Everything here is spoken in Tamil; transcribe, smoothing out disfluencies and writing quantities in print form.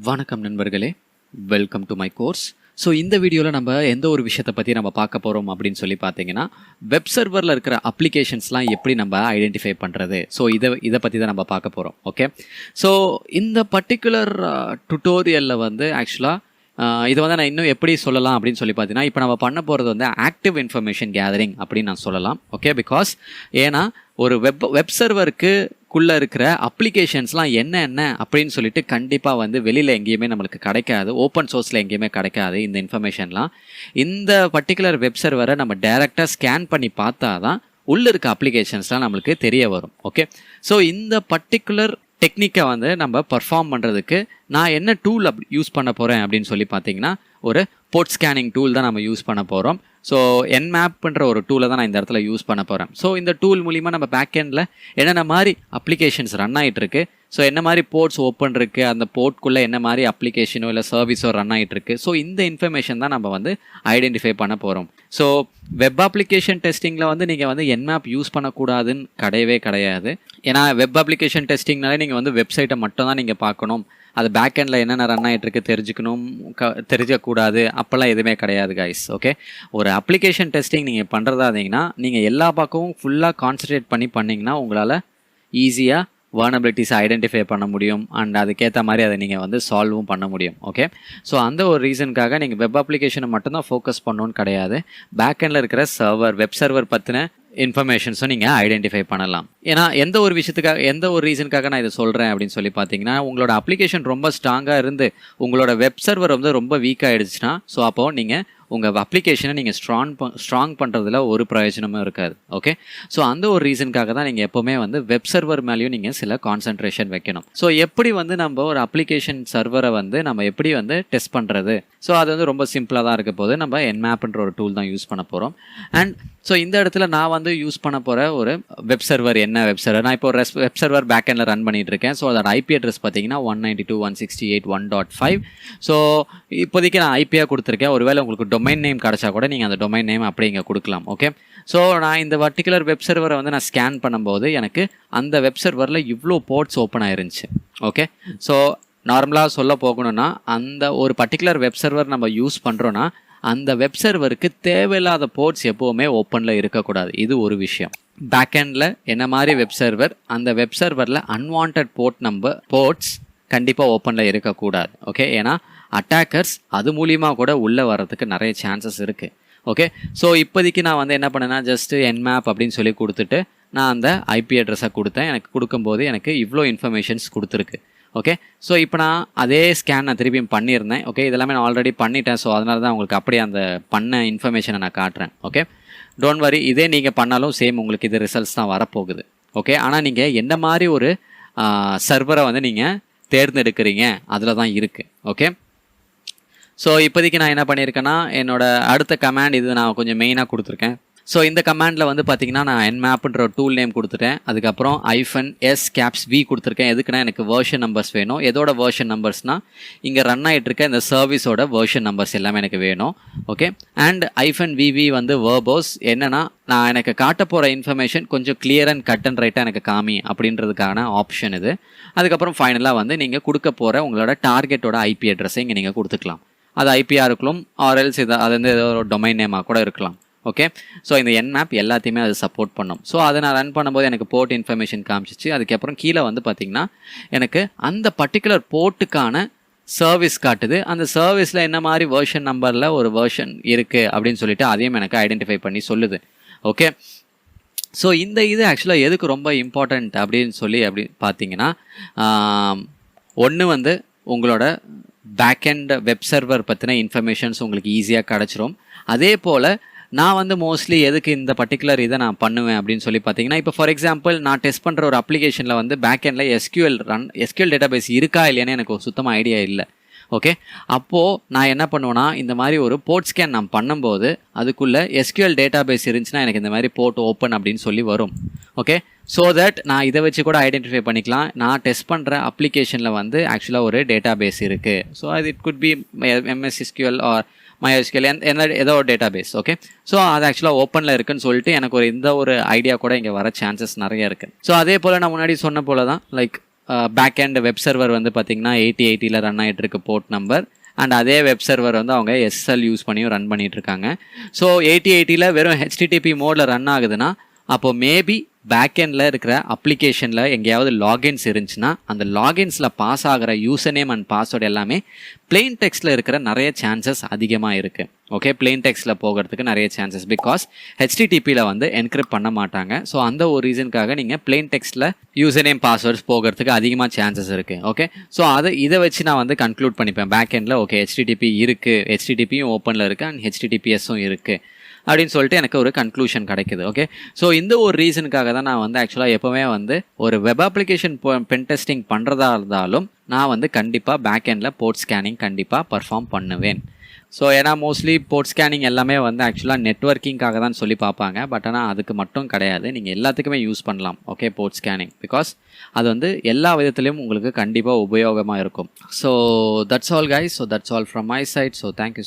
வணக்கம் நண்பர்களே, welcome to my course. So இந்த வீடியோவில் நம்ம எந்த ஒரு விஷயத்தை பற்றி நம்ம பார்க்க போகிறோம் அப்படின்னு சொல்லி பார்த்தீங்கன்னா, வெப் சர்வரில் இருக்கிற அப்ளிகேஷன்ஸ்லாம் எப்படி நம்ம ஐடென்டிஃபை பண்ணுறது. ஸோ இதை பற்றி தான் நம்ம பார்க்க போகிறோம். ஓகே, ஸோ இந்த பர்டிகுலர் டுட்டோரியலில் வந்து ஆக்சுவலாக இதை வந்து நான் இன்னும் எப்படி சொல்லலாம் அப்படின்னு சொல்லி பார்த்தீங்கன்னா, இப்போ நம்ம பண்ண போகிறது வந்து ஆக்டிவ் இன்ஃபர்மேஷன் கேதரிங் அப்படின்னு நான் சொல்லலாம். ஓகே, பிகாஸ் ஏன்னா ஒரு வெப் சர்வருக்குள்ளே இருக்கிற அப்ளிகேஷன்ஸ்லாம் என்ன அப்படின்னு சொல்லிட்டு கண்டிப்பாக வந்து வெளியில் எங்கேயுமே நம்மளுக்கு கிடைக்காது, ஓப்பன் சோர்ஸில் எங்கேயுமே கிடைக்காது. இந்த இன்ஃபர்மேஷன்லாம் இந்த பர்டிகுலர் வெப் சர்வரை நம்ம டைரெக்டாக ஸ்கேன் பண்ணி பார்த்தா தான் உள்ளே இருக்க அப்ளிகேஷன்ஸ்லாம் நம்மளுக்கு தெரிய வரும். ஓகே, ஸோ இந்த பர்டிகுலர் டெக்னிக்கை வந்து நம்ம பர்ஃபார்ம் பண்ணுறதுக்கு நான் என்ன டூல் யூஸ் பண்ண போகிறேன் அப்படின்னு சொல்லி பார்த்தீங்கன்னா, ஒரு போர்ட் ஸ்கேனிங் டூல் தான் நம்ம யூஸ் பண்ண போகிறோம். ஸோ என்மேப்ன்ற ஒரு டூலை தான் நான் இந்த இடத்துல யூஸ் பண்ண போகிறேன். ஸோ இந்த டூல் மூலிமா நம்ம பேக்கெண்டில் என்னென்ன மாதிரி அப்ளிகேஷன்ஸ் ரன் ஆகிட்டுருக்கு, ஸோ என்ன மாதிரி போர்ட்ஸ் ஓப்பன் இருக்குது, அந்த போர்ட்குள்ளே என்ன மாதிரி அப்ளிகேஷனோ இல்லை சர்வீஸோ ரன் ஆகிட்டுருக்கு, ஸோ இந்த இன்ஃபர்மேஷன் தான் நம்ம வந்து ஐடென்டிஃபை பண்ண போகிறோம். ஸோ வெப் அப்ளிகேஷன் டெஸ்டிங்கில் வந்து நீங்கள் வந்து என்மேப் யூஸ் பண்ணக்கூடாதுன்னு கிடையாது. ஏன்னா வெப் அப்ளிகேஷன் டெஸ்டிங்னாலே நீங்கள் வந்து வெப்சைட்டை மட்டும் தான் நீங்கள் பார்க்கணும், அது பேக்கெண்டில் என்னென்ன ரன் ஆகிட்டுருக்கு தெரிஞ்சிக்கக்கூடாது, அப்போல்லாம் எதுவுமே கிடையாது கைஸ். ஓகே, ஒரு அப்ளிகேஷன் டெஸ்டிங் நீங்கள் பண்ணுறதா இருந்தீங்கன்னா நீங்கள் எல்லா பக்கமும் ஃபுல்லாக கான்சன்ட்ரேட் பண்ணிங்கன்னா உங்களால் ஈஸியாக வர்னபிலிட்டிஸை ஐடென்டிஃபை பண்ண முடியும் அண்ட் அதுக்கேற்ற மாதிரி அதை நீங்கள் வந்து சால்வும் பண்ண முடியும். ஓகே, ஸோ அந்த ஒரு ரீசனுக்காக நீங்கள் வெப் அப்ளிகேஷனை மட்டும்தான் ஃபோக்கஸ் பண்ணணும்னு கிடையாது, பேக்கெண்டில் இருக்கிற வெப் சர்வர் பற்றின இன்ஃபர்மேஷன்ஸும் நீங்கள் ஐடென்டிஃபை பண்ணலாம். ஏன்னா எந்த ஒரு ரீசனுக்காக நான் இதை சொல்கிறேன் அப்படின்னு சொல்லி பார்த்தீங்கன்னா, உங்களோட அப்ளிகேஷன் ரொம்ப ஸ்ட்ராங்காக இருந்து உங்களோட வெப் சர்வர் வந்து ரொம்ப வீக் ஆகிடுச்சுன்னா, ஸோ அப்போது நீங்கள் உங்கள் அப்ளிகேஷனை நீங்கள் ஸ்ட்ராங் பண்ணுறதுல ஒரு பிரயோஜனமும் இருக்காது. ஓகே, ஸோ அந்த ஒரு ரீசனுக்காக தான் நீங்கள் எப்போவுமே வந்து வெப் சர்வர் மேலேயும் நீங்கள் சில கான்சன்ட்ரேஷன் வைக்கணும். ஸோ எப்படி வந்து நம்ம ஒரு அப்ளிகேஷன் சர்வரை வந்து நம்ம எப்படி வந்து டெஸ்ட் பண்ணுறது, ஸோ அது வந்து ரொம்ப சிம்பிளாக தான் இருக்க போது. நம்ம என்மேப்ன்ற ஒரு டூல் தான் யூஸ் பண்ண போகிறோம். அண்ட் ஸோ இந்த இடத்துல நான் வந்து யூஸ் பண்ண போகிற ஒரு வெப் சர்வர் நான் இப்போ ஒரு வெப் சர்வர் பேக்கெண்டில் ரன் பண்ணிட்டு இருக்கேன். ஸோ அதோட ஐபி அட்ரஸ் பார்த்தீங்கன்னா 192.168.1.5. ஸோ இப்போதைக்கு நான் ஐபியாக கொடுத்துருக்கேன். ஒருவேளை உங்களுக்கு டொமைன் நேம் கிடச்சா கூட நீங்கள் அந்த டொமைன் நேம் அப்படி இங்கே கொடுக்கலாம். ஓகே, ஸோ நான் இந்த பர்டிகுலர் வெப் சர்வரை வந்து நான் ஸ்கேன் பண்ணும்போது எனக்கு அந்த வெப் சர்வரில் இவ்வளோ போர்ட்ஸ் ஓப்பன் ஆயிருந்துச்சு. ஓகே, ஸோ நார்மலாக சொல்ல போகணுன்னா அந்த ஒரு பர்டிகுலர் வெப் சர்வர் நம்ம யூஸ் பண்ணுறோன்னா அந்த வெப் சர்வருக்கு தேவையில்லாத போர்ட்ஸ் எப்போவுமே ஓப்பனில் இருக்கக்கூடாது. இது ஒரு விஷயம். பேக்கெண்டில் என்ன மாதிரி வெப் சர்வர், அந்த வெப் சர்வரில் அன்வான்ட் போர்ட்ஸ் கண்டிப்பாக ஓப்பனில் இருக்கக்கூடாது. ஓகே, ஏன்னா அட்டாக்கர்ஸ் அது மூலியமாக கூட உள்ளே வர்றதுக்கு நிறைய சான்சஸ் இருக்குது. ஓகே, ஸோ இப்போதைக்கு நான் வந்து என்ன பண்ணேன்னா, ஜஸ்ட்டு என்மேப் அப்படின்னு சொல்லி கொடுத்துட்டு நான் அந்த ஐபி அட்ரஸை கொடுத்தேன். எனக்கு கொடுக்கும்போது எனக்கு இவ்வளோ இன்ஃபர்மேஷன்ஸ் கொடுத்துருக்கு. ஓகே, ஸோ இப்போ நான் அதே ஸ்கேன் நான் திருப்பியும் பண்ணியிருந்தேன். ஓகே, இதெல்லாமே நான் ஆல்ரெடி பண்ணிட்டேன். ஸோ அதனால தான் உங்களுக்கு அப்படியே அந்த பண்ண இன்ஃபர்மேஷனை நான் காட்டுறேன். ஓகே, டோன்ட் வரி, இதே நீங்கள் பண்ணாலும் சேம் உங்களுக்கு இது ரிசல்ட்ஸ் தான் வரப்போகுது. ஓகே, ஆனால் நீங்கள் என்ன மாதிரி ஒரு சர்வரை வந்து நீங்கள் தேர்ந்தெடுக்கிறீங்க அதில் தான் இருக்குது. ஓகே, ஸோ இப்போதைக்கு நான் என்ன பண்ணியிருக்கேன்னா, என்னோட அடுத்த கமாண்ட் இது நான் கொஞ்சம் மெயினாக கொடுத்துருக்கேன். ஸோ இந்த கமாண்டில் வந்து பார்த்தீங்கன்னா நான் என்மேப்ன்ற ஒரு டூல் நேம் கொடுத்துட்டேன். அதுக்கப்புறம் -s கொடுத்துருக்கேன். எதுக்குன்னா எனக்கு வேர்ஷன் நம்பர்ஸ் வேணும். எதோட வேர்ஷன் நம்பர்ஸ்னால் இங்கே ரன் ஆகிட்டு இருக்க இந்த சர்வீஸோட வேர்ஷன் நம்பர்ஸ் எல்லாமே எனக்கு வேணும். ஓகே, அண்ட் -vv வந்து வேர்போஸ் என்னென்னா நான் எனக்கு காட்ட போகிற இன்ஃபர்மேஷன் கொஞ்சம் கிளியர் அண்ட் கட் அண்ட் ரைட்டாக எனக்கு காமி அப்படின்றதுக்கான ஆப்ஷன் இது. அதுக்கப்புறம் ஃபைனலாக வந்து நீங்கள் கொடுக்க போகிற உங்களோட டார்கெட்டோட ஐபி அட்ரஸை இங்கே நீங்கள் கொடுத்துக்கலாம். அது ஐபியாக இருக்கலாம், ஆர்எல்ஸ் அது வந்து ஏதோ ஒரு டொமைன் நேமாக கூட இருக்கலாம். ஓகே, ஸோ இந்த என்மேப் எல்லாத்தையுமே அது சப்போர்ட் பண்ணும். ஸோ அதை நான் ரன் பண்ணும்போது எனக்கு போர்ட் இன்ஃபர்மேஷன் காமிச்சிச்சு. அதுக்கப்புறம் கீழே வந்து பார்த்திங்கன்னா எனக்கு அந்த பர்டிகுலர் போர்ட்டுக்கான சர்வீஸ் காட்டுது. அந்த சர்வீஸில் என்ன மாதிரி வேர்ஷன் நம்பரில் ஒரு வேர்ஷன் இருக்குது அப்படின்னு சொல்லிட்டு அதையும் எனக்கு ஐடென்டிஃபை பண்ணி சொல்லுது. ஓகே, ஸோ இந்த இது ஆக்சுவலாக எதுக்கு ரொம்ப இம்பார்ட்டண்ட் அப்படி பார்த்தீங்கன்னா, ஒன்று வந்து உங்களோட பேக்கெண்ட் வெப் சர்வர் பற்றின இன்ஃபர்மேஷன்ஸ் உங்களுக்கு ஈஸியாக கிடச்சிரும். அதே போல் நான் வந்து மோஸ்ட்லி எதுக்கு இந்த பர்டிகுலர் இதை நான் பண்ணுவேன் அப்படின்னு சொல்லி பார்த்தீங்கன்னா, இப்போ ஃபார் எக்ஸாம்பிள் நான் டெஸ்ட் பண்ணுற ஒரு அப்ளிகேஷனில் வந்து பேக்கெண்டில் எஸ்கியூஎல் டேட்டாபேஸ் இருக்கா இல்லையான்னு எனக்கு ஒரு சுத்தமாக ஐடியா இல்லை. ஓகே, அப்போது நான் என்ன பண்ணுவேன்னா, இந்த மாதிரி ஒரு போர்ட் ஸ்கேன் நான் பண்ணும்போது அதுக்குள்ளே எஸ்கியூஎல் டேட்டாபேஸ் இருந்துச்சுன்னா எனக்கு இந்த மாதிரி போர்ட் ஓப்பன் அப்படின்னு சொல்லி வரும். ஓகே, ஸோ தட் நான் இதை வச்சு கூட ஐடென்டிஃபை பண்ணிக்கலாம், நான் டெஸ்ட் பண்ணுற அப்ளிகேஷனில் வந்து ஆக்சுவலாக ஒரு டேட்டாபேஸ் இருக்குது. ஸோ அது it could be MSSQL or MySQL ஏதோ ஒரு டேட்டாபேஸ். ஓகே, ஸோ அது ஆக்சுவலாக ஓப்பனில் இருக்குன்னு சொல்லிட்டு எனக்கு இந்த ஒரு ஐடியா கூட இங்கே வர சான்சஸ் நிறைய இருக்குது. ஸோ அதே போல் நான் முன்னாடி சொன்ன போல தான் like back and web server வந்து பார்த்திங்கன்னா 8080ல் ரன் ஆகிட்டு இருக்கு போர்ட் நம்பர். அண்ட் அதே வெப் சர்வர் வந்து அவங்க எஸ்எல் யூஸ் பண்ணியும் ரன் பண்ணிகிட்ருக்காங்க. ஸோ 8080ல் வெறும் ஹெச்டிடிபி மோடில் ரன் ஆகுதுன்னா அப்போது மேபி பேக்கெண்டில் இருக்கிற அப்ளிகேஷனில் எங்கேயாவது லாகின்ஸ் இருந்துச்சுன்னா அந்த லாகின்ஸில் பாஸ் ஆகிற யூசர் நேம் அண்ட் பாஸ்வேர்டு எல்லாமே பிளெயின் டெக்ஸ்ட்டில் இருக்கிற நிறைய சான்சஸ் அதிகமாக இருக்குது. ஓகே, பிளெயின் டெக்ஸ்ட்டில் போகிறதுக்கு நிறைய சான்சஸ், பிகாஸ் ஹெச்டிடிபியில் வந்து என்கிரிப்ட் பண்ண மாட்டாங்க. ஸோ அந்த ஒரு ரீசனுக்காக நீங்கள் பிளெயின் டெக்ஸ்ட்டில் யூசர் நேம் பாஸ்வேர்ட்ஸ் போகிறதுக்கு அதிகமாக சான்சஸ் இருக்குது. ஓகே, ஸோ இதை வச்சு நான் வந்து கன்க்ளூட் பண்ணிப்பேன் பேக்கெண்டில் ஓகே ஹெச்டிடிபி இருக்குது, ஹெச்டிடிபியும் ஓப்பனில் இருக்குது அண்ட் ஹெச்டிடிபிஎஸும் இருக்குது அப்படின்னு சொல்லிட்டு எனக்கு ஒரு கன்க்ளூஷன் கிடைக்குது. ஓகே, ஸோ இந்த ஒரு ரீசனுக்காக தான் நான் வந்து ஆக்சுவலாக எப்போவுமே வந்து ஒரு வெப் அப்ளிகேஷன் பென் டெஸ்டிங் பண்ணுறதா இருந்தாலும் நான் வந்து கண்டிப்பாக பேக்கெண்டில் போர்ட் ஸ்கேனிங் கண்டிப்பாக பர்ஃபார்ம் பண்ணுவேன். ஸோ ஏன்னா மோஸ்ட்லி போர்ட் ஸ்கேனிங் எல்லாமே வந்து ஆக்சுவலாக நெட்வொர்க்கிங்காக தான் சொல்லி பார்ப்பாங்க. பட் ஆனால் அதுக்கு மட்டும் கிடையாது, நீங்கள் எல்லாத்துக்குமே யூஸ் பண்ணலாம். ஓகே, போர்ட் ஸ்கேனிங் பிகாஸ் அது வந்து எல்லா விதத்துலேயும் உங்களுக்கு கண்டிப்பாக உபயோகமாக இருக்கும். So that's all guys. So that's all from my side. So thank you so